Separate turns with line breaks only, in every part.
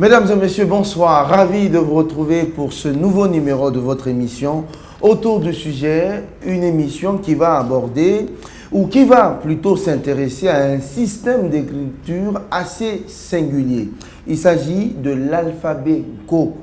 Mesdames et messieurs, bonsoir. Ravi de vous retrouver pour ce nouveau numéro de votre émission autour du sujet, une émission qui va aborder ou qui va plutôt s'intéresser à un système d'écriture assez singulier. Il s'agit de l'alphabet Go.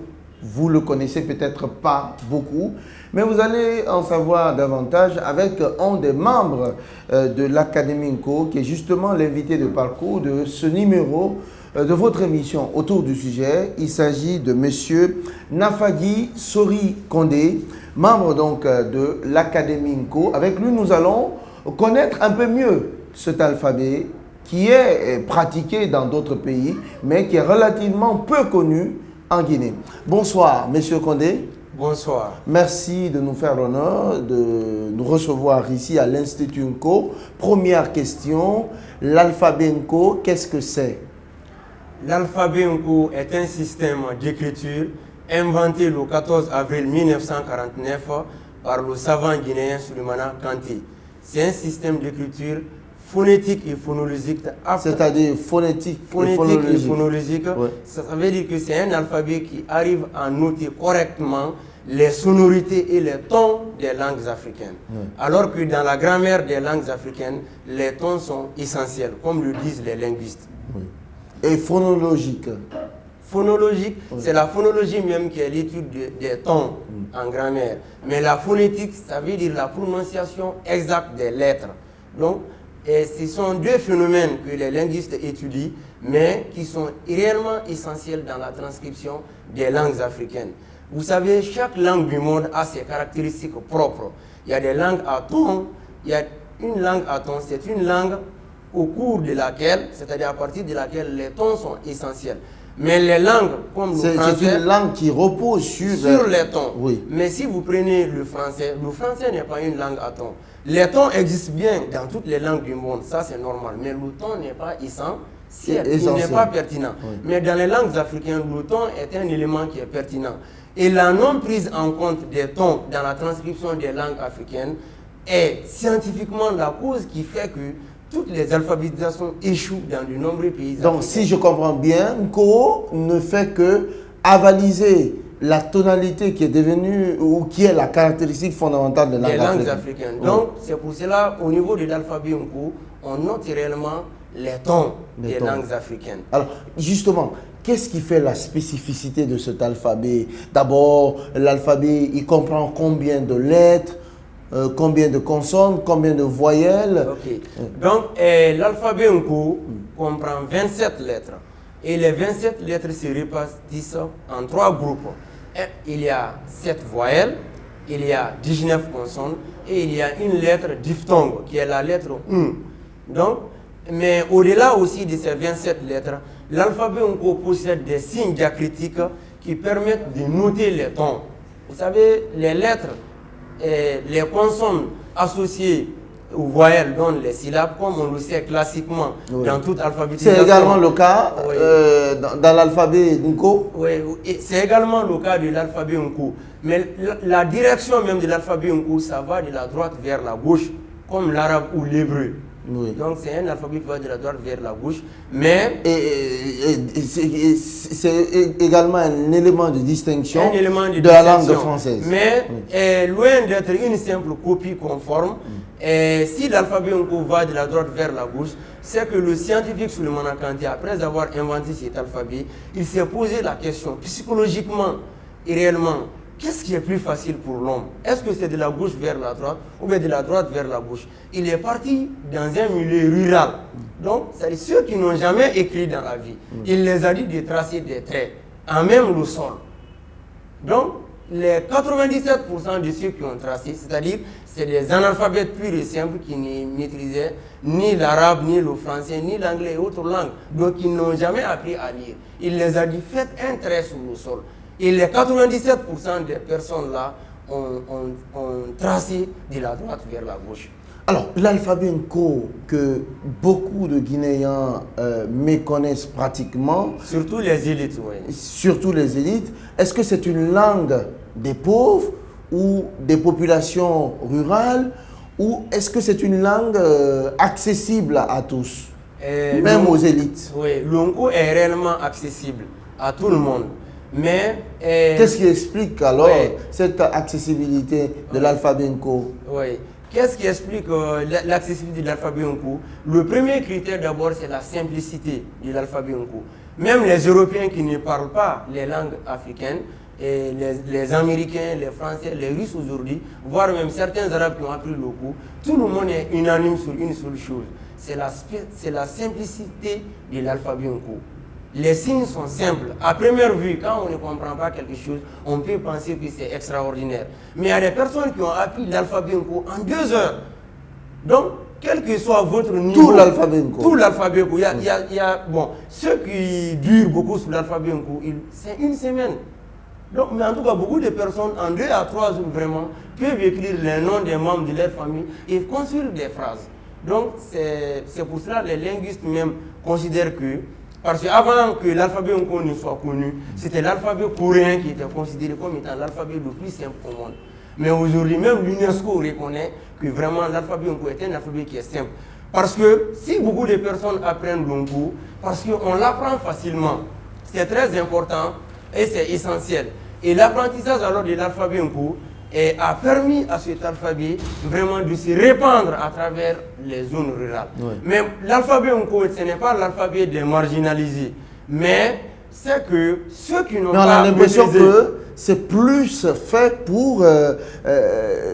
Vous le connaissez peut-être pas beaucoup, mais vous allez en savoir davantage avec un des membres de l'Académie Go, qui est justement l'invité de parcours de ce numéro de votre émission autour du sujet. Il s'agit de Monsieur Nafagui Sori Kondé, membre donc de l'Académie Go. Avec lui, nous allons connaître un peu mieux cet alphabet qui est pratiqué dans d'autres pays, mais qui est relativement peu connu en Guinée. Bonsoir, Monsieur Kondé.
Bonsoir.
Merci de nous faire l'honneur de nous recevoir ici à l'Institut Nko. Première question, l'alphabet Nko, qu'est-ce que c'est?
L'alphabet Nko est un système d'écriture inventé le 14 avril 1949 par le savant guinéen Souleymana Kanté. C'est un système d'écriture phonétique et phonologique.
C'est-à-dire phonétique
et phonologique.
Ouais.
Ça veut dire que c'est un alphabet qui arrive à noter correctement les sonorités et les tons des langues africaines. Ouais. Alors que dans la grammaire des langues africaines, les tons sont essentiels, comme le disent les linguistes.
Oui. Et phonologique?
Phonologique, c'est la phonologie même qui est l'étude des tons en grammaire. Mais la phonétique, ça veut dire la prononciation exacte des lettres. Donc, ce sont deux phénomènes que les linguistes étudient, mais qui sont réellement essentiels dans la transcription des langues africaines. Vous savez, chaque langue du monde a ses caractéristiques propres. Il y a des langues à tons, il y a une langue à tons, c'est une langue au cours de laquelle, c'est-à-dire à partir de laquelle les tons sont essentiels. Mais les langues comme le français...
C'est une langue qui repose sur
les tons.
Oui.
Mais si vous prenez le français n'est pas une langue à tons. Les tons existent bien dans toutes les langues du monde, ça c'est normal. Mais le ton n'est pas essentiel, il n'est pas pertinent. Oui. Mais dans les langues africaines, le ton est un élément qui est pertinent. Et la non prise en compte des tons dans la transcription des langues africaines est scientifiquement la cause qui fait que toutes les alphabétisations échouent dans de nombreux pays africains.
Donc, si je comprends bien, Nko ne fait que avaliser la tonalité qui est devenue ou qui est la caractéristique fondamentale des langues
africaines. Donc, c'est pour cela, au niveau de l'alphabet Nko, on note réellement les tons des langues africaines.
Alors, justement, qu'est-ce qui fait la spécificité de cet alphabet? D'abord, l'alphabet, il comprend combien de lettres? Combien de consonnes, combien de voyelles?
Okay. Donc, l'alphabet Nko comprend 27 lettres. Et les 27 lettres se répartissent en 3 groupes. Il y a 7 voyelles, il y a 19 consonnes et il y a une lettre diphtongue qui est la lettre UN. Donc, mais au-delà aussi de ces 27 lettres, l'alphabet Nko possède des signes diacritiques qui permettent de noter les tons. Vous savez, les lettres et les consonnes associées aux voyelles donnent les syllabes, comme on le sait classiquement dans toute alphabétisation.
C'est également le cas dans l'alphabet Nko?
Oui, c'est également le cas de l'alphabet Nko. Mais la direction même de l'alphabet Nko, ça va de la droite vers la gauche, comme l'arabe ou l'hébreu. Oui. Donc c'est un alphabet qui va de la droite vers la gauche, mais
c'est également un élément de distinction de la langue française.
Mais loin d'être une simple copie conforme, si l'alphabet Nko va de la droite vers la gauche, c'est que le scientifique Souleymana Kanté, après avoir inventé cet alphabet, il s'est posé la question psychologiquement et réellement. Qu'est-ce qui est plus facile pour l'homme? Est-ce que c'est de la gauche vers la droite ou bien de la droite vers la gauche? Il est parti dans un milieu rural. Donc, c'est ceux qui n'ont jamais écrit dans la vie. Il les a dit de tracer des traits, en même le sol. Donc, les 97% de ceux qui ont tracé, c'est-à-dire, c'est des analphabètes purs et simples qui ne maîtrisaient ni l'arabe, ni le français, ni l'anglais et autres langues. Donc, ils n'ont jamais appris à lire. Il les a dit, faites un trait sur le sol. Et les 97% des personnes là ont tracé de la droite vers la gauche.
Alors, l'alphabet Nko que beaucoup de Guinéens méconnaissent pratiquement.
Surtout les élites, oui.
Surtout les élites. Est-ce que c'est une langue des pauvres ou des populations rurales? Ou est-ce que c'est une langue accessible à tous, même aux élites?
Oui, le Nko est réellement accessible. à tout le monde. Mais
qu'est-ce qui explique alors cette accessibilité de l'alphabet Nko?
Oui. Qu'est-ce qui explique l'accessibilité de l'alphabet Nko? Le premier critère d'abord, c'est la simplicité de l'alphabet Nko. Même les Européens qui ne parlent pas les langues africaines, et les Américains, les Français, les Russes aujourd'hui, voire même certains Arabes qui ont appris le coup, tout le monde est unanime sur une seule chose. C'est la simplicité de l'alphabet Nko. Les signes sont simples. À première vue, quand on ne comprend pas quelque chose, on peut penser que c'est extraordinaire. Mais il y a des personnes qui ont appris l'alphabet Nko en 2 heures. Donc, quel que soit votre niveau...
Tout l'alphabet Nko.
Tout l'alphabet Nko. Bon, ceux qui durent beaucoup sur l'alphabet Nko, c'est 1 semaine. Donc, mais en tout cas, beaucoup de personnes, en 2 à 3 jours vraiment, peuvent écrire les noms des membres de leur famille et construire des phrases. Donc, c'est pour cela que les linguistes même considèrent que, parce qu'avant que l'alphabet Nko ne soit connu, c'était l'alphabet coréen qui était considéré comme étant l'alphabet le plus simple au monde. Mais aujourd'hui, même l'UNESCO reconnaît que vraiment l'alphabet Nko est un alphabet qui est simple. Parce que si beaucoup de personnes apprennent l'Nko, parce qu'on l'apprend facilement, c'est très important et c'est essentiel. Et l'apprentissage alors de l'alphabet Nko a permis à cet alphabet vraiment de se répandre à travers les zones rurales. Oui. Mais l'alphabet Nko, ce n'est pas l'alphabet des marginalisés, mais c'est que ceux qui n'ont pas...
On a l'impression que c'est plus fait pour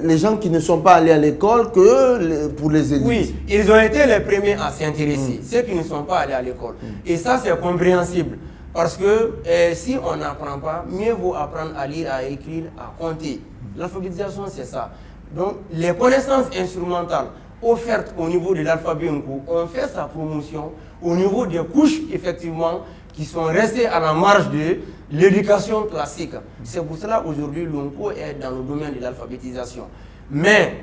les gens qui ne sont pas allés à l'école que pour les élites.
Oui, ils ont été les premiers à s'intéresser, ceux qui ne sont pas allés à l'école. Et ça, c'est compréhensible. Parce que si on n'apprend pas, mieux vaut apprendre à lire, à écrire, à compter. L'alphabétisation, c'est ça. Donc, les connaissances instrumentales offertes au niveau de l'alphabet Nko ont fait sa promotion au niveau des couches, effectivement, qui sont restées à la marge de l'éducation classique. C'est pour cela aujourd'hui l'Nko est dans le domaine de l'alphabétisation. Mais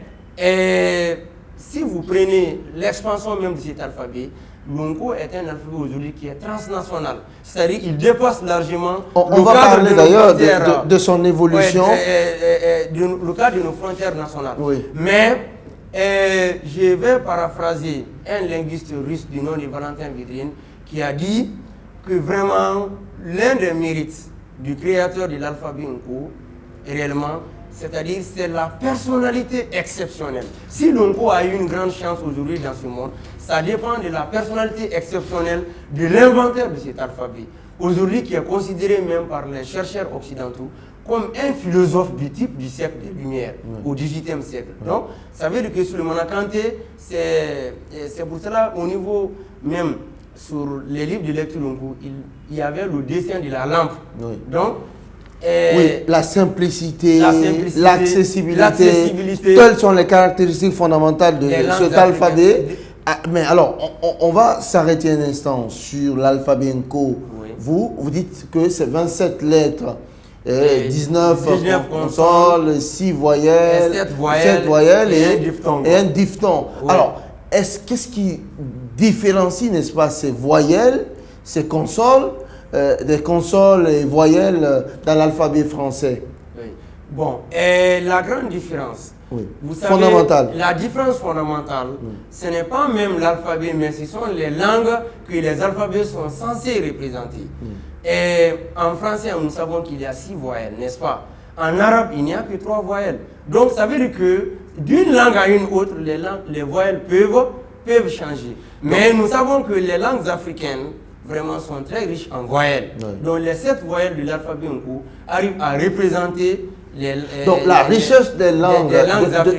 si vous prenez l'expansion même de cet alphabet, l'Nko est un alphabet aujourd'hui qui est transnational. C'est-à-dire qu'il dépasse largement...
On va parler d'ailleurs de son évolution.
Le cadre de nos frontières nationales. Oui. Mais je vais paraphraser un linguiste russe du nom de Valentin Vidrine qui a dit que vraiment l'un des mérites du créateur de l'alphabet Nko, réellement, c'est-à-dire c'est la personnalité exceptionnelle. Si l'Nko a eu une grande chance aujourd'hui dans ce monde, ça dépend de la personnalité exceptionnelle de l'inventeur de cet alphabet. Aujourd'hui, qui est considéré même par les chercheurs occidentaux comme un philosophe du type du siècle des Lumières, au XVIIIe siècle. Donc, ça veut dire que Souleymane Kanté, c'est pour cela, au niveau même, sur les livres de lecture Nko, il y avait le dessin de la lampe. Oui. Donc,
oui, la simplicité, l'accessibilité, telles sont les caractéristiques fondamentales de cet alphabet. Mais alors, on va s'arrêter un instant sur l'alphabet Nko. Oui. Vous dites que c'est 27 lettres, 19 consonnes, 6 voyelles, 7 voyelles et un diphtongue. Oui. Alors, qu'est-ce qui différencie, n'est-ce pas, ces voyelles, ces consonnes, des consonnes et voyelles dans l'alphabet français?
Oui. Bon, la grande différence, vous savez,
fondamentale.
La différence fondamentale, ce n'est pas même l'alphabet, mais ce sont les langues que les alphabets sont censés représenter. Et en français, nous savons qu'il y a 6 voyelles, n'est-ce pas? En arabe, il n'y a que 3 voyelles. Donc, ça veut dire que d'une langue à une autre, les voyelles peuvent changer. Mais nous savons que les langues africaines, vraiment, sont très riches en voyelles. Donc, les 7 voyelles de l'alphabet Nko arrivent à représenter
donc, la richesse des langues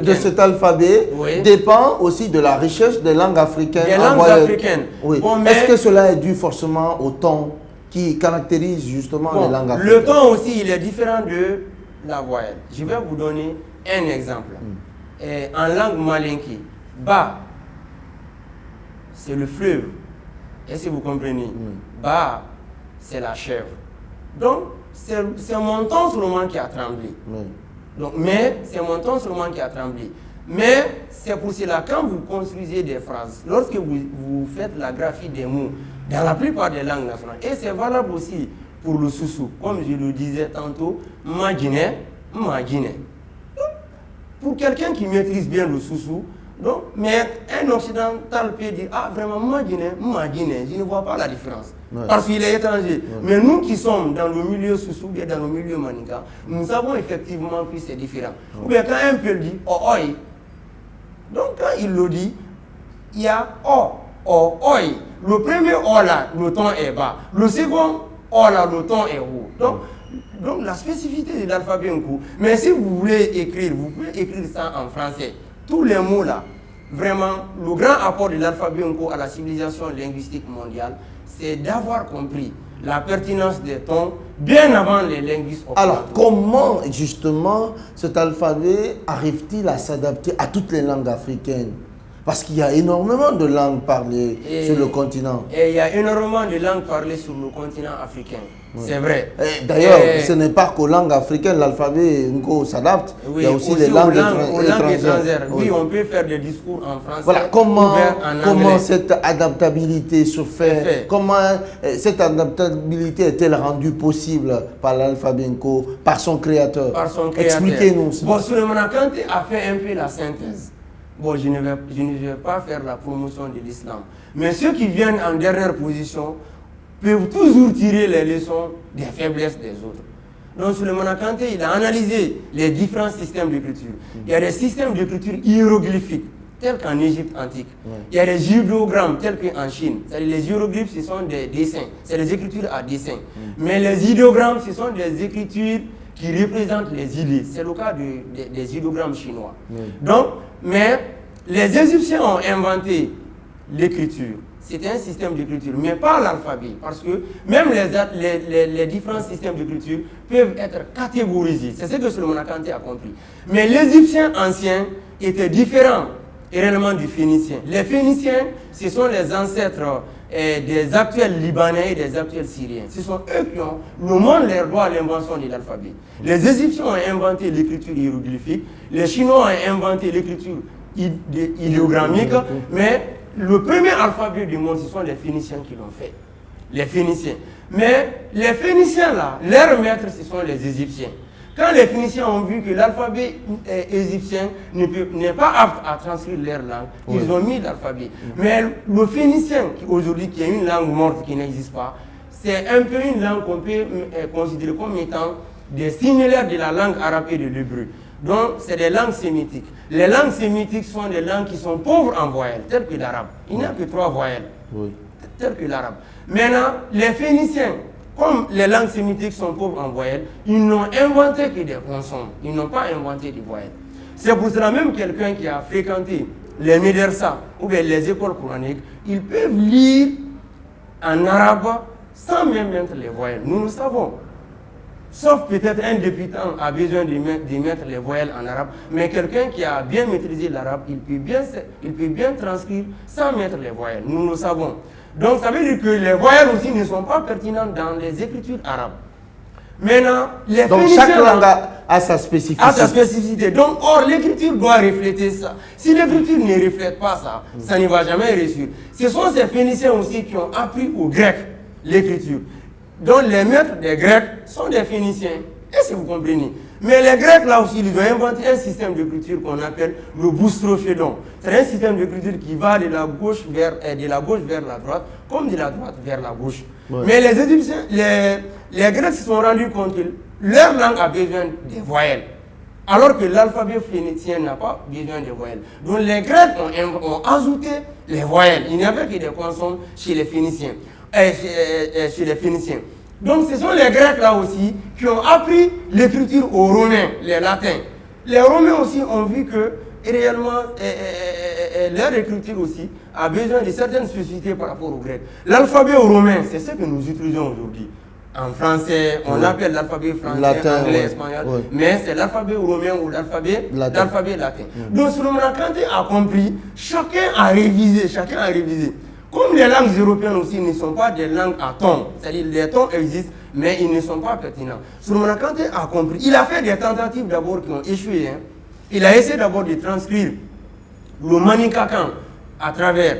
de cet alphabet dépend aussi de la richesse des langues africaines.
Des langues africaines.
Oui. Bon, est-ce que cela est dû forcément au ton qui caractérise justement les langues africaines?
Le ton aussi, il est différent de la voyelle. Je vais vous donner un exemple. En langue malinké, Ba, c'est le fleuve. Est-ce que vous comprenez? Ba, c'est la chèvre. Donc, c'est mon ton seulement qui a tremblé. Donc, mais c'est mon ton seulement qui a tremblé. Mais c'est pour cela, quand vous construisez des phrases, lorsque vous faites la graphie des mots, dans la plupart des langues nationales, et c'est valable aussi pour le soussou, comme je le disais tantôt, Magine. Pour quelqu'un qui maîtrise bien le soussou, Donc, mais un occidental peut dire, ah vraiment, moi Guinée, je ne vois pas la différence. Ouais. Parce qu'il est étranger. Ouais. Mais nous qui sommes dans le milieu Soussou, bien dans le milieu Maninka, nous savons effectivement que c'est différent. Ouais. Ou bien quand un peut le dire, oh, oi. Donc quand il le dit, il y a oh, oi. Le premier oh là, le ton est bas. Le second oh là, le ton est haut. Donc la spécificité de l'alphabet Nkou. Mais si vous voulez écrire, vous pouvez écrire ça en français. Tous les mots là, vraiment, le grand apport de l'alphabet Nkou à la civilisation linguistique mondiale, c'est d'avoir compris la pertinence des tons bien avant les linguistes occidentaux.
Alors, comment justement cet alphabet arrive-t-il à s'adapter à toutes les langues africaines? Parce qu'il y a énormément de langues parlées sur le continent.
Et il y a énormément de langues parlées sur le continent africain. Oui. C'est vrai.
D'ailleurs, ce n'est pas qu'aux langues africaines, l'alphabet s'adapte.
Oui,
il y a aussi les langues
étrangères. Oui, on peut faire des discours en français.
Voilà, comment cette adaptabilité se fait? Comment cette adaptabilité est-elle rendue possible par l'alphabet Nko, par son créateur?
Par son créateur.
Expliquez-nous.
Bon, Souleymane Kanté a fait un peu la synthèse. Bon, je ne vais pas faire la promotion de l'islam. Mais ceux qui viennent en dernière position peuvent toujours tirer les leçons des faiblesses des autres. Donc, Souleymane Kanté, il a analysé les différents systèmes d'écriture. Il y a des systèmes d'écriture hiéroglyphiques, tels qu'en Égypte antique. Il y a des idéogrammes, tels qu'en Chine. C'est-à-dire les hiéroglyphes, ce sont des dessins. C'est des écritures à dessin. Mais les idéogrammes, ce sont des écritures qui représentent les idées. C'est le cas des idéogrammes chinois. Donc, mais les Égyptiens ont inventé l'écriture. C'était un système d'écriture, mais pas l'alphabet. Parce que même les différents systèmes d'écriture peuvent être catégorisés. C'est ce que Souleymane Kanté a compris. Mais les Égyptiens anciens étaient différents réellement du Phénicien. Les Phéniciens, ce sont les ancêtres des actuels Libanais et des actuels Syriens. Ce sont eux qui ont, le monde leur doit l'invention de l'alphabet. Les Égyptiens ont inventé l'écriture hiéroglyphique, les Chinois ont inventé l'écriture idéogrammique, mais le premier alphabet du monde, ce sont les Phéniciens qui l'ont fait. Les Phéniciens. Mais les Phéniciens là, leurs maîtres, ce sont les Égyptiens. Quand les Phéniciens ont vu que l'alphabet égyptien n'est pas apte à transcrire leur langue, ils ont mis l'alphabet. Mais le phénicien, aujourd'hui, qui est une langue morte qui n'existe pas, c'est un peu une langue qu'on peut considérer comme étant des similaires de la langue arabe et de l'hébreu. Donc, c'est des langues sémitiques. Les langues sémitiques sont des langues qui sont pauvres en voyelles, telles que l'arabe. Il n'y a que 3 voyelles, telles que l'arabe. Maintenant, les Phéniciens, comme les langues sémitiques sont pauvres en voyelles, ils n'ont inventé que des consonnes. Ils n'ont pas inventé des voyelles. C'est pour cela même quelqu'un qui a fréquenté les médersa ou bien les écoles coraniques, ils peuvent lire en arabe sans même mettre les voyelles. Nous le savons. Sauf peut-être un débutant a besoin de mettre les voyelles en arabe, mais quelqu'un qui a bien maîtrisé l'arabe, il peut bien transcrire sans mettre les voyelles. Nous le savons. Donc ça veut dire que les voyelles aussi ne sont pas pertinentes dans les écritures arabes. Maintenant, les
donc chaque langue a sa spécificité.
A sa spécificité. Donc, or, l'écriture doit refléter ça. Si l'écriture ne reflète pas ça, ça ne va jamais réussir. Ce sont ces Phéniciens aussi qui ont appris aux Grecs l'écriture. Donc les maîtres des Grecs sont des Phéniciens. Est-ce que vous comprenez? Mais les Grecs là aussi, ils ont inventé un système d'écriture qu'on appelle le boustrophédon. C'est un système d'écriture qui va de la gauche vers la droite, comme de la droite vers la gauche. Ouais. Mais les Égyptiens, les Grecs se sont rendus compte que leur langue a besoin des voyelles. Alors que l'alphabet phénicien n'a pas besoin de voyelles. Donc les Grecs ont ajouté les voyelles. Il n'y avait que des consonnes chez les Phéniciens. Donc ce sont les Grecs là aussi qui ont appris l'écriture aux Romains, les Latins. Les Romains aussi ont vu que réellement leur écriture aussi a besoin de certaines spécificités par rapport aux Grecs. L'alphabet romain, c'est ce que nous utilisons aujourd'hui. En français, on l'appelle l'alphabet français, latin, anglais, espagnol, mais c'est l'alphabet romain ou l'alphabet latin. Donc Souleymane Kanté a compris, chacun a révisé. Comme les langues européennes aussi ne sont pas des langues à tons, c'est-à-dire les tons existent, mais ils ne sont pas pertinents. Souleymane Kanté a compris. Il a fait des tentatives d'abord qui ont échoué. Il a essayé d'abord de transcrire le Manicakan à travers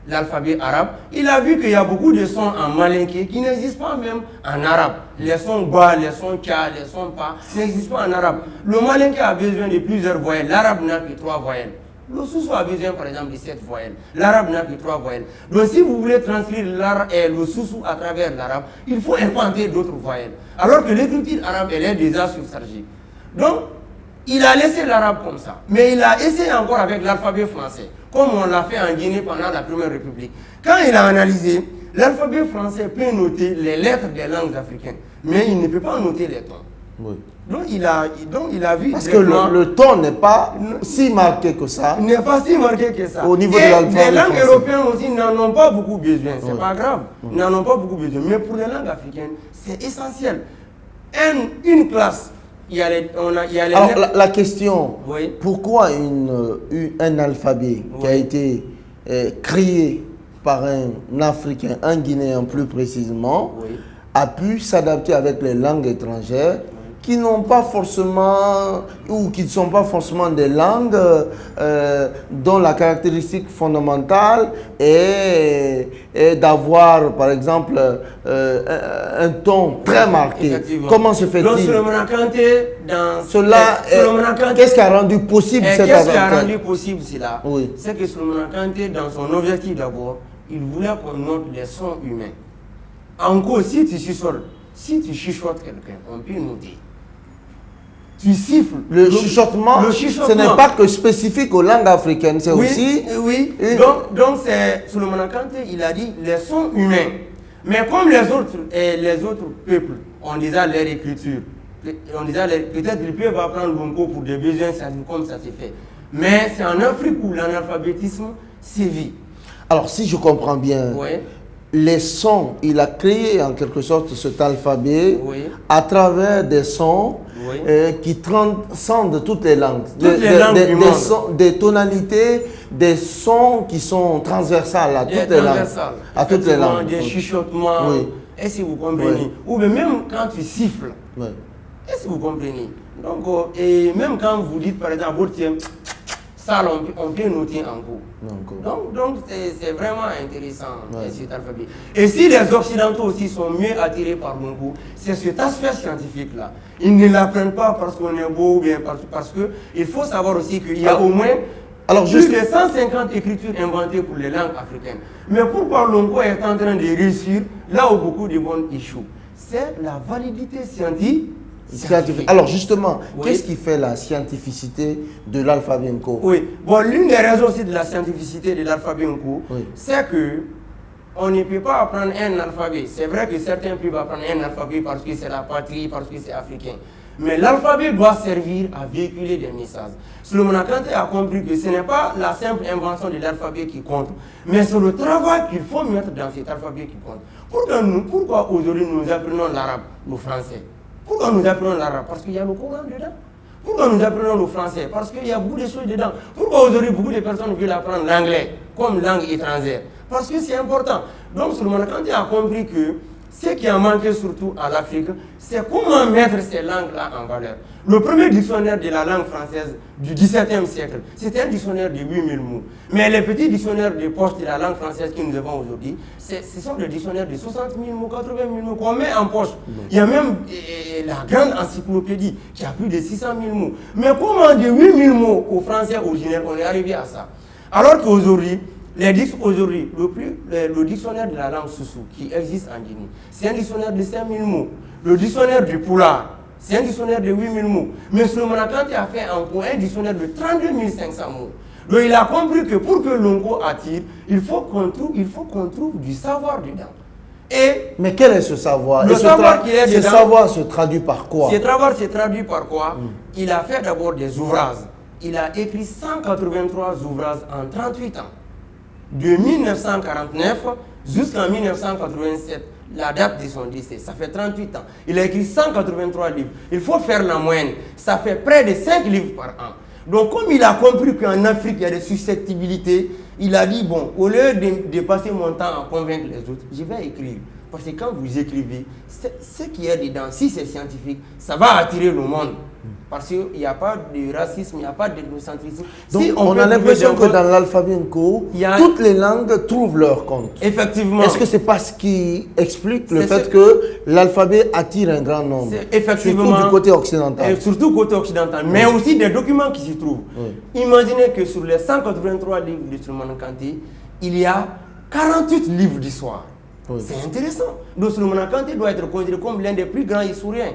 l'alphabet arabe. Il a vu qu'il y a beaucoup de sons en malinké qui n'existent pas même en arabe. Les sons ba, les sons ka, les sons pa n'existent pas en arabe. Le malinké a besoin de plusieurs voyelles. L'arabe n'a que 3 voyelles. Le Soussou a besoin par exemple de 7 voyelles. L'arabe n'a que 3 voyelles. Donc si vous voulez transcrire le Soussou à travers l'arabe, il faut inventer d'autres voyelles. Alors que l'écriture arabe, elle est déjà surchargée. Donc, il a laissé l'arabe comme ça. Mais il a essayé encore avec l'alphabet français, comme on l'a fait en Guinée pendant la Première République. Quand il a analysé, l'alphabet français peut noter les lettres des langues africaines, mais il ne peut pas noter les tons.
Oui.
Donc il a vu...
Parce que le ton n'est pas si marqué que ça.
Il n'est pas si marqué que ça.
Au niveau de l'alphabet
les langues
français.
européennes aussi n'en ont pas beaucoup besoin. C'est pas grave. Ils n'en ont pas beaucoup besoin. Mais pour les langues africaines, c'est essentiel. Une classe, il y a les
Alors la question,
oui.
pourquoi un alphabet qui a été créé par un Africain, un Guinéen plus précisément,
Oui.
a pu s'adapter avec les langues étrangères qui n'ont pas forcément, ou qui ne sont pas forcément des langues dont la caractéristique fondamentale est d'avoir, par exemple, un ton très marqué. Comment se fait-il?
Donc, Solomon Kanté,
qu'est-ce qui a rendu possible cette
Qu'est-ce qui a rendu possible cela?
Oui.
C'est que Solomon Kanté, dans son objectif d'abord, il voulait qu'on note les sons humains. En gros, si tu chuchotes quelqu'un, on peut noter. Tu siffles.
Le chuchotement, ce n'est pas que spécifique aux langues africaines, c'est aussi...
Oui, donc c'est Solomon Kanté, il a dit les sons humains. Mais comme les autres peuples ont déjà leur écriture, peut-être ils peuvent apprendre Bongo pour des besoins comme ça se fait. Mais c'est en Afrique où l'analphabétisme sévit.
Alors si je comprends bien,
Oui.
les sons, il a créé en quelque sorte cet alphabet
Oui.
à travers des sons
Oui.
qui transcendent toutes les langues.
Toutes les langues du monde.
Des tonalités, des sons qui sont transversales à toutes les langues. À toutes les langues.
Des chuchotements.
Oui.
Est-ce que vous comprenez?
Oui.
Ou bien même quand tu siffles.
Oui.
Est-ce que vous comprenez? Donc, et même quand vous dites par exemple votre tiens, ça on peut noter en cours. Donc c'est vraiment intéressant cet alphabet. Et si les Occidentaux aussi sont mieux attirés par mon goût, c'est cet aspect scientifique-là. Ils ne l'apprennent pas parce qu'on est beau ou bien parce qu'il faut savoir aussi qu'il y a au moins plus de 150 écritures inventées pour les langues africaines. Mais pourquoi Longo est en train de réussir là où beaucoup de monde échouent? C'est la validité scientifique.
Alors justement, qu'est-ce qui fait la scientificité de l'alphabet Nko?
Oui, bon, l'une des raisons aussi de la scientificité de l'alphabet Nko, c'est que on ne peut pas apprendre un alphabet. C'est vrai que certains peuvent apprendre un alphabet parce que c'est la patrie, parce que c'est africain. Mais l'alphabet doit servir à véhiculer des messages. Solomon Kanté a compris que ce n'est pas la simple invention de l'alphabet qui compte, mais c'est le travail qu'il faut mettre dans cet alphabet qui compte. Pourquoi aujourd'hui nous apprenons l'arabe, le français? Pourquoi nous apprenons l'arabe? Parce qu'il y a le Coran dedans. Pourquoi nous apprenons le français? Parce qu'il y a beaucoup de choses dedans. Pourquoi aujourd'hui beaucoup de personnes veulent apprendre l'anglais comme langue étrangère? Parce que c'est important. Donc Solomon Kanté a compris que ce qui a manqué surtout à l'Afrique, c'est comment mettre ces langues-là en valeur. Le premier dictionnaire de la langue française du XVIIe siècle, c'était un dictionnaire de 8000 mots. Mais les petits dictionnaires de poche de la langue française que nous avons aujourd'hui, ce sont des dictionnaires de 60 000 mots, 80 000 mots qu'on met en poche. Il y a même la grande encyclopédie qui a plus de 600 000 mots. Mais comment de 8000 mots au français originel, on est arrivé à ça? Alors qu'aujourd'hui, le dictionnaire de la langue Soussou qui existe en Guinée, c'est un dictionnaire de 5000 mots. Le dictionnaire du Poulard, c'est un dictionnaire de 8000 mots. Mais Solomon Kanté a fait encore un dictionnaire de 32 500 mots. Donc il a compris que pour que l'ongo attire, il faut qu'on trouve du savoir dedans.
Mais quel est ce savoir?
Le savoir qui est dedans,
ce savoir se traduit par quoi?
Ce savoir se traduit par quoi? Il a fait d'abord des ouvrages. Il a écrit 183 ouvrages en 38 ans. De 1949 jusqu'en 1987, la date de son décès, ça fait 38 ans. Il a écrit 183 livres. Il faut faire la moyenne. Ça fait près de 5 livres par an. Donc comme il a compris qu'en Afrique, il y a des susceptibilités, il a dit, bon, au lieu de passer mon temps à convaincre les autres, je vais écrire. Parce que quand vous écrivez, ce qui est dedans, si c'est scientifique, ça va attirer le monde. Parce qu'il n'y a pas de racisme, il n'y a pas d'ethnocentrisme.
Donc,
Si
on a l'impression que dans l'alphabet Nko, toutes les langues trouvent leur compte.
Effectivement.
Est-ce que c'est pas ce qui explique le fait que l'alphabet attire un grand nombre?
Effectivement.
Surtout du côté occidental.
Et surtout côté occidental. Mais aussi des documents qui s'y trouvent. Imaginez que sur les 183 livres de Souleymane Kanté, il y a 48 livres d'histoire. C'est intéressant. Donc Souleymane Kanté doit être considéré comme l'un des plus grands historiens.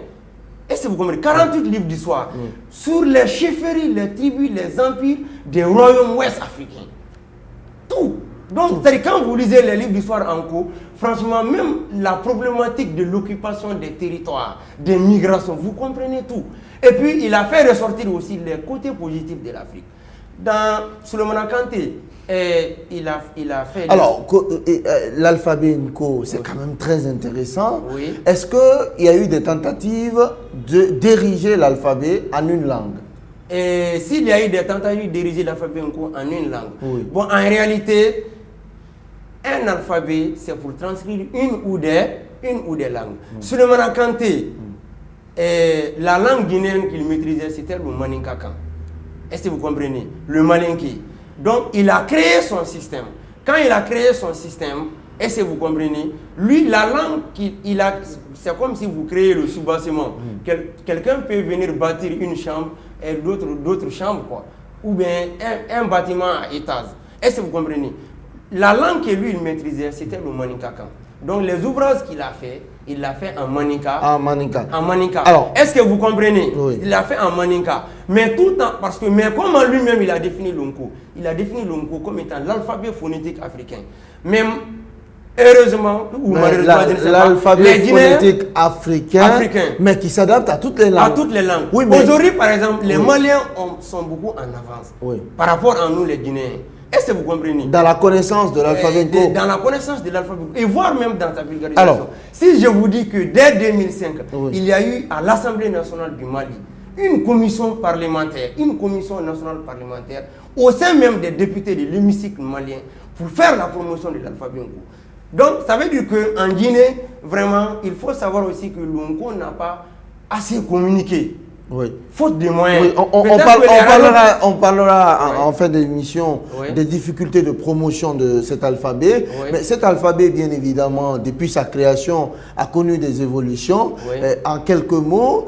Est-ce que vous comprenez? 48 livres d'histoire sur les chefferies, les tribus, les empires des royaumes ouest africains. Tout. Donc, quand vous lisez les livres d'histoire en cours, franchement, même la problématique de l'occupation des territoires, des migrations, vous comprenez tout. Et puis, il a fait ressortir aussi les côtés positifs de l'Afrique. Dans Souleymane Kanté, il a fait...
Alors, l'alphabet Nko, c'est quand même très intéressant.
Oui.
Est-ce qu'il y a eu des tentatives d'ériger l'alphabet en une langue?
Et s'il y a eu des tentatives d'ériger l'alphabet Nko en une langue, bon, en réalité, un alphabet, c'est pour transcrire une ou des langues. Souleymane Kanté, la langue guinéenne qu'il maîtrisait, c'était le Maninkakan. Est-ce que vous comprenez? Le Malinké. Donc, il a créé son système. Quand il a créé son système, est-ce que vous comprenez? Lui, la langue qu'il a, c'est comme si vous créez le sous-bâtiment. Quelqu'un peut venir bâtir une chambre et d'autres chambres, quoi. Ou bien un bâtiment à étage. Est-ce que vous comprenez? La langue que lui, il maîtrisait, c'était le Maninkakan. Donc, les ouvrages qu'il a fait, il l'a fait en Maninka.
En Maninka.
En Maninka.
Alors,
est-ce que vous comprenez?
Oui.
Il l'a fait en Maninka. Mais tout en, mais comment lui-même il a défini l'Onko? Il a défini l'Onko comme étant l'alphabet phonétique africain. Même, heureusement, ou malheureusement,
l'alphabet phonétique africain, mais qui s'adapte à toutes les langues.
À toutes les langues.
Oui, mais...
Aujourd'hui, par exemple, les Maliens sont beaucoup en avance par rapport à nous, les Guinéens. Est-ce que vous comprenez? Dans
la connaissance de l'alphabet Nko.
Dans la connaissance de l'alphabet Nko. Et voire même dans sa vulgarisation. Alors, si je vous dis que dès 2005, il y a eu à l'Assemblée nationale du Mali une commission parlementaire, une commission nationale parlementaire, au sein même des députés de l'hémicycle malien, pour faire la promotion de l'alphabet Nko. Donc, ça veut dire qu'en Guinée, vraiment, il faut savoir aussi que l'Onko n'a pas assez communiqué.
Oui.
Faute de moyens.
Oui, on parlera en fin d'émission des difficultés de promotion de cet alphabet. Oui. Mais cet alphabet, bien évidemment, depuis sa création, a connu des évolutions. Oui. En quelques mots,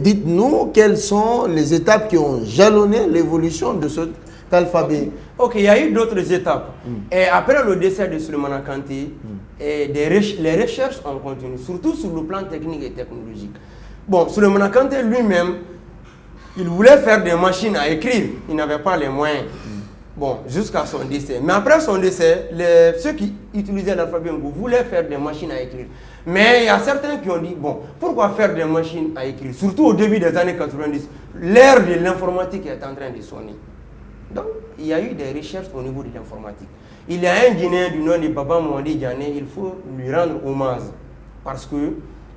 dites-nous quelles sont les étapes qui ont jalonné l'évolution de cet alphabet.
Ok, il y a eu d'autres étapes. Et après le décès de Souleymane Kanté, les recherches ont continué, surtout sur le plan technique et technologique. Bon, Souleymane Kanté lui-même, il voulait faire des machines à écrire. Il n'avait pas les moyens. Bon, jusqu'à son décès. Mais après son décès, ceux qui utilisaient l'alphabet Nko voulaient faire des machines à écrire. Mais il y a certains qui ont dit, bon, pourquoi faire des machines à écrire? Surtout au début des années 90, l'ère de l'informatique est en train de sonner. Donc, il y a eu des recherches au niveau de l'informatique. Il y a un Guinéen du nom de Baba Mwandi Diané, il faut lui rendre hommage. Parce que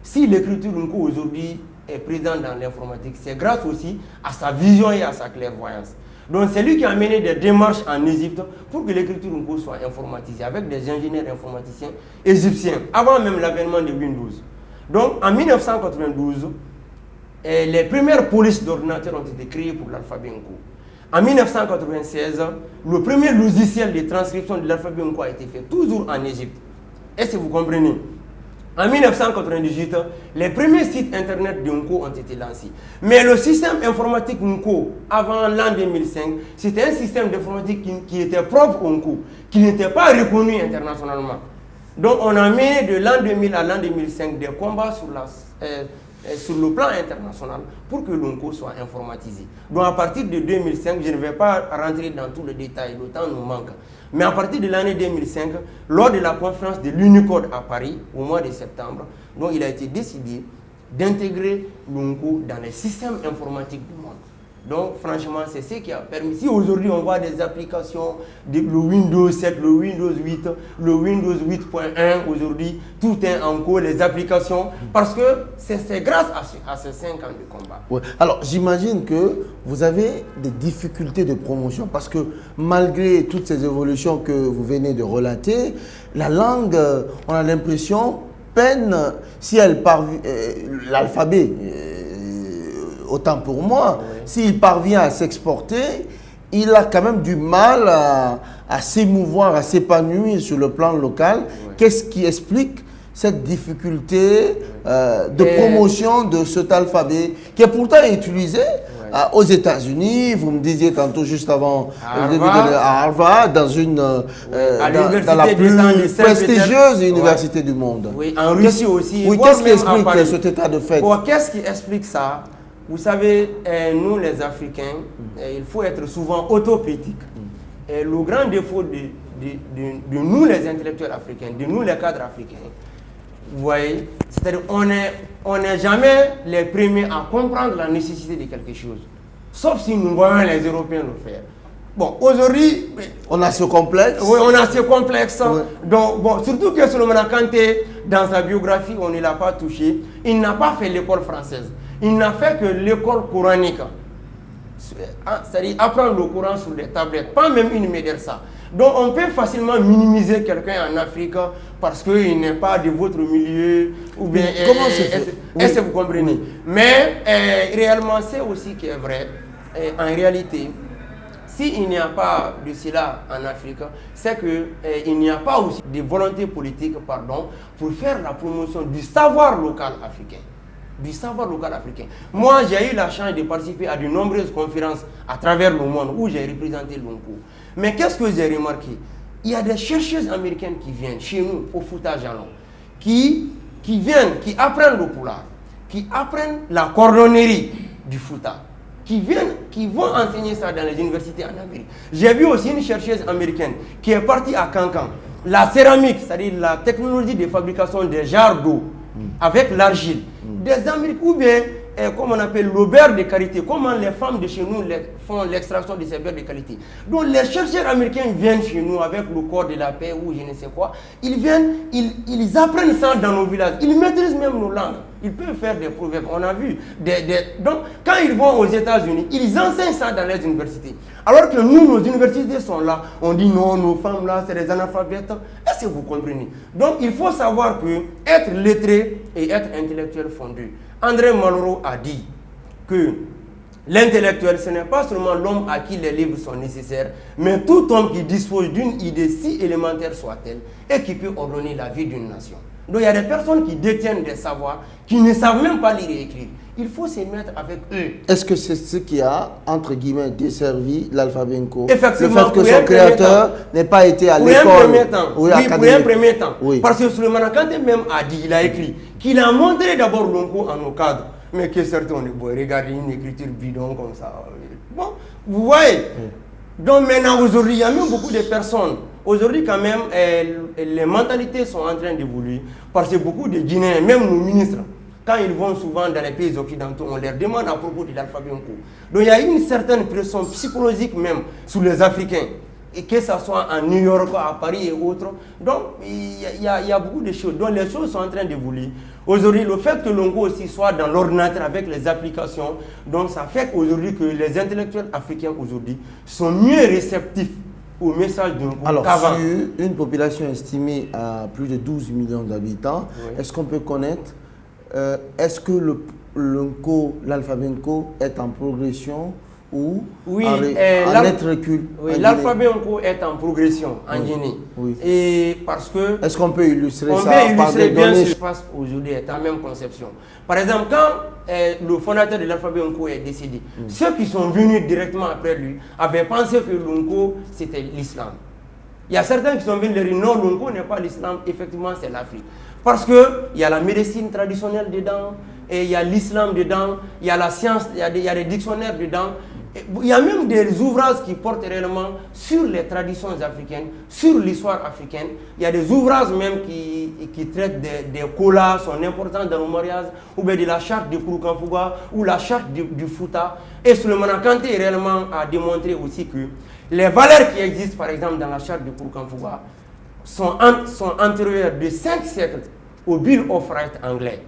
si l'écriture Nko aujourd'hui est présente dans l'informatique, c'est grâce aussi à sa vision et à sa clairvoyance. Donc c'est lui qui a mené des démarches en Égypte pour que l'écriture Nko soit informatisée avec des ingénieurs informaticiens égyptiens, avant même l'avènement de Windows. Donc en 1992, les premières polices d'ordinateurs ont été créées pour l'alphabet Nko. En 1996, le premier logiciel de transcription de l'alphabet Nko a été fait, toujours en Égypte. Est-ce que vous comprenez? En 1998, les premiers sites internet de Nko ont été lancés. Mais le système informatique Nko, avant l'an 2005, c'était un système d'informatique qui était propre au Nko, qui n'était pas reconnu internationalement. Donc on a mené de l'an 2000 à l'an 2005 des combats sur le plan international pour que l'Nko soit informatisé. Donc à partir de 2005, je ne vais pas rentrer dans tous les détails, le temps nous manque. Mais à partir de l'année 2005, lors de la conférence de l'Unicode à Paris, au mois de septembre, donc il a été décidé d'intégrer l'Nko dans les systèmes informatiques du monde. Donc franchement, c'est ce qui a permis. Si aujourd'hui on voit des applications, le Windows 7, le Windows 8, le Windows 8.1, aujourd'hui, tout est en cours, les applications, parce que c'est grâce à ces 5 ans de combat.
Ouais. Alors j'imagine que vous avez des difficultés de promotion, parce que malgré toutes ces évolutions que vous venez de relater, la langue, on a l'impression, peine, si elle parvient, l'alphabet, autant pour moi, s'il parvient à s'exporter, il a quand même du mal à s'émouvoir, à s'épanouir sur le plan local. Qu'est-ce qui explique cette difficulté de promotion de cet alphabet qui est pourtant utilisé aux États-Unis? Vous me disiez tantôt, juste avant, à Harvard, dans la plus prestigieuse université du monde.
Oui, en Russie aussi.
Oui, qu'est-ce qui explique cet état de fait?
Qu'est-ce qui explique ça? Vous savez, nous les Africains, il faut être souvent autocritique. Et le grand défaut de nous les intellectuels africains, de nous les cadres africains, vous voyez, c'est-à-dire on n'est jamais les premiers à comprendre la nécessité de quelque chose. Sauf si nous voyons les Européens le faire. Bon, aujourd'hui...
On a ce complexe.
Oui, on a ce complexe. Oui. Donc, bon, surtout que Solomon Kanté, dans sa biographie, on ne l'a pas touché. Il n'a pas fait l'école française. Il n'a fait que l'école coranique. C'est-à-dire apprendre le Coran sur des tablettes, pas même une médersa. Donc on peut facilement minimiser quelqu'un en Afrique parce qu'il n'est pas de votre milieu ou bien.
Comment c'est fait?
Est-ce que vous comprenez? Mais réellement c'est aussi qui est vrai. En réalité, s'il n'y a pas de cela en Afrique, c'est qu'il n'y a pas aussi de volonté politique, pour faire la promotion du savoir local africain. Du savoir local africain. Moi, j'ai eu la chance de participer à de nombreuses conférences à travers le monde où j'ai représenté l'ONCO. Mais qu'est-ce que j'ai remarqué? Il y a des chercheuses américaines qui viennent chez nous, au Fouta Jalon, qui apprennent le poulard, qui apprennent la cordonnerie du Fouta, qui vont enseigner ça dans les universités en Amérique. J'ai vu aussi une chercheuse américaine qui est partie à Cancan. La céramique, c'est-à-dire la technologie de fabrication des jarres d'eau avec l'argile. Des Amériques, ou bien, comme on appelle le beurre de qualité, comment les femmes de chez nous font l'extraction de ces beurres de qualité. Donc les chercheurs américains viennent chez nous avec le corps de la paix ou je ne sais quoi. Ils viennent, ils apprennent ça dans nos villages. Ils maîtrisent même nos langues. Ils peuvent faire des proverbes. On a vu. Donc quand ils vont aux États-Unis, ils enseignent ça dans les universités. Alors que nous, nos universités sont là. On dit non, nos femmes là, c'est des analphabètes. Est-ce que vous comprenez? Donc il faut savoir que être lettré et être intellectuel fondu. André Malraux a dit que l'intellectuel, ce n'est pas seulement l'homme à qui les livres sont nécessaires, mais tout homme qui dispose d'une idée si élémentaire soit-elle et qui peut ordonner la vie d'une nation. Donc il y a des personnes qui détiennent des savoirs, qui ne savent même pas lire et écrire. Il faut se mettre avec eux.
Est-ce que c'est ce qui a, entre guillemets, desservi l'alphabet Nko?
Effectivement,
le fait que son créateur n'ait pas été à l'école.
Pour un premier temps. Oui. Parce que Souleymane Kanté même a dit, il a écrit, qu'il a montré d'abord l'Nko en nos cadres. Mais que certains ont dit, regardez une écriture bidon comme ça. Bon, vous voyez. Donc maintenant, aujourd'hui, il y a même beaucoup de personnes. Aujourd'hui, quand même, les mentalités sont en train d'évoluer. Parce que beaucoup de Guinéens, même nos ministres, quand ils vont souvent dans les pays occidentaux, on leur demande à propos de l'alphabet Nko. Donc il y a une certaine pression psychologique même sur les Africains. Et que ce soit à New York, à Paris et autres. Donc il y a beaucoup de choses. Donc les choses sont en train d'évoluer. Aujourd'hui, le fait que l'Nko aussi soit dans l'ordinateur avec les applications, donc ça fait qu'aujourd'hui que les intellectuels africains aujourd'hui sont mieux réceptifs au message de Nko.
Alors, sur une population estimée à plus de 12 millions d'habitants, est-ce qu'on peut connaître, est-ce que l'alphabet Nko est en progression ou en net recul?
Oui, l'alphabet Nko est en progression en Guinée. Oui. Et parce que...
Est-ce qu'on peut illustrer ça
par des données? Ce qui se passe aujourd'hui est en même conception. Par exemple, quand le fondateur de l'alphabet Nko est décédé, ceux qui sont venus directement après lui avaient pensé que l'Nko c'était l'islam. Il y a certains qui sont venus dire non, l'Nko n'est pas l'islam, effectivement c'est l'Afrique. Parce qu'il y a la médecine traditionnelle dedans, et il y a l'islam dedans, il y a la science, il y a des dictionnaires dedans. Il y a même des ouvrages qui portent réellement sur les traditions africaines, sur l'histoire africaine. Il y a des ouvrages même qui traitent des kolas, son importance dans le mariage, ou bien de la charte de Kouroukanfouga, ou la charte du Fouta. Et Souleymane Kanté réellement a démontré aussi que les valeurs qui existent par exemple dans la charte de Kouroukanfouga sont antérieures de 5 siècles au Bill of Rights anglais.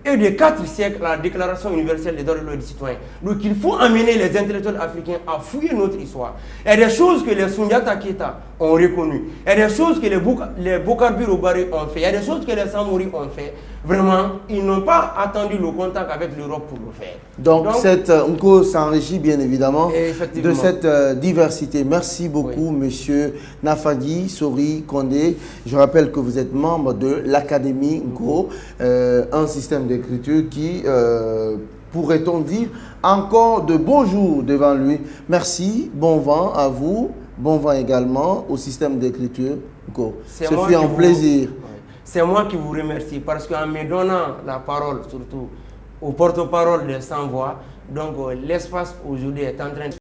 Et de 4 siècles à la Déclaration universelle des droits de l'homme et des citoyens. Donc il faut amener les intellectuels africains à fouiller notre histoire. Il y a des choses que les Sundiata Keita ont reconnues. Il y a des choses que les Bokar Birobari ont fait. Il y a des choses que les Samori ont fait. Vraiment, ils n'ont pas attendu le contact avec l'Europe pour le faire.
Donc cette Nko s'enrichit bien évidemment de cette diversité. Merci beaucoup, monsieur Nafadi Sori Kondé. Je rappelle que vous êtes membre de l'Académie Nko, un système d'écriture qui, pourrait-on dire, encore de beaux jours devant lui. Merci, bon vent à vous, bon vent également au système d'écriture Nko. Ce fut un plaisir.
C'est moi qui vous remercie parce qu'en me donnant la parole, surtout au porte-parole de Sans-Voix, donc l'espace aujourd'hui est en train de...